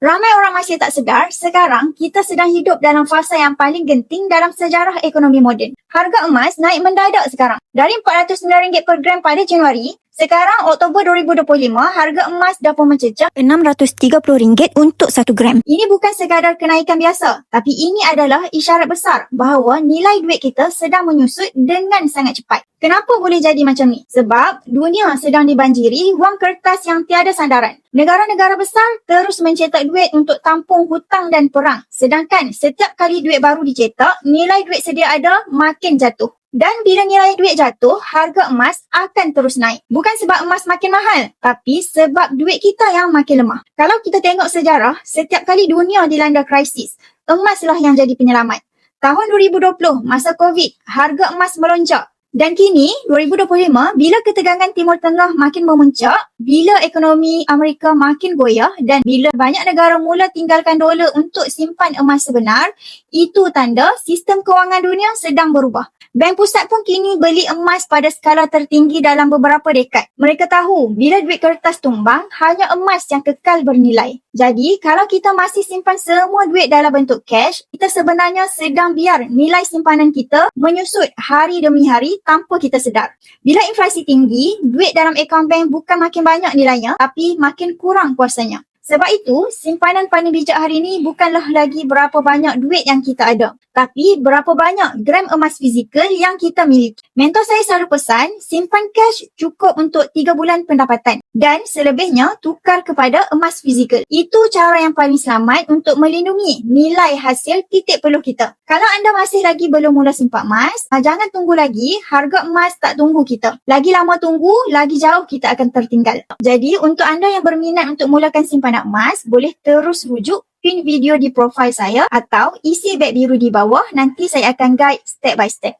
Ramai orang masih tak sedar, sekarang kita sedang hidup dalam fasa yang paling genting dalam sejarah ekonomi moden. Harga emas naik mendadak sekarang. Dari RM409 per gram pada Januari, sekarang Oktober 2025, harga emas dah pun mencecah RM630 untuk 1 gram. Ini bukan sekadar kenaikan biasa, tapi ini adalah isyarat besar bahawa nilai duit kita sedang menyusut dengan sangat cepat. Kenapa boleh jadi macam ni? Sebab dunia sedang dibanjiri wang kertas yang tiada sandaran. Negara-negara besar terus mencetak duit untuk tampung hutang dan perang. Sedangkan setiap kali duit baru dicetak, nilai duit sedia ada makin jatuh. Dan bila nilai duit jatuh, harga emas akan terus naik. Bukan sebab emas makin mahal, tapi sebab duit kita yang makin lemah. Kalau kita tengok sejarah, setiap kali dunia dilanda krisis, emaslah yang jadi penyelamat. Tahun 2020, masa COVID, harga emas melonjak. Dan kini, 2025, bila ketegangan Timur Tengah makin memuncak, bila ekonomi Amerika makin goyah dan bila banyak negara mula tinggalkan dolar untuk simpan emas sebenar, itu tanda sistem kewangan dunia sedang berubah. Bank pusat pun kini beli emas pada skala tertinggi dalam beberapa dekad. Mereka tahu bila duit kertas tumbang, hanya emas yang kekal bernilai. Jadi, kalau kita masih simpan semua duit dalam bentuk cash, kita sebenarnya sedang biar nilai simpanan kita menyusut hari demi hari tanpa kita sedar. Bila inflasi tinggi, duit dalam akaun bank bukan makin banyak nilainya, tapi makin kurang kuasanya. Sebab itu, simpanan paling bijak hari ini bukanlah lagi berapa banyak duit yang kita ada, tapi berapa banyak gram emas fizikal yang kita miliki. Mentor saya selalu pesan, simpan cash cukup untuk 3 bulan pendapatan dan selebihnya tukar kepada emas fizikal. Itu cara yang paling selamat untuk melindungi nilai hasil titik peluh kita. Kalau anda masih lagi belum mula simpan emas, jangan tunggu lagi, harga emas tak tunggu kita. Lagi lama tunggu, lagi jauh kita akan tertinggal. Jadi untuk anda yang berminat untuk mulakan simpanan emas, boleh terus rujuk pin video di profil saya atau isi beg biru di bawah. Nanti saya akan guide step by step.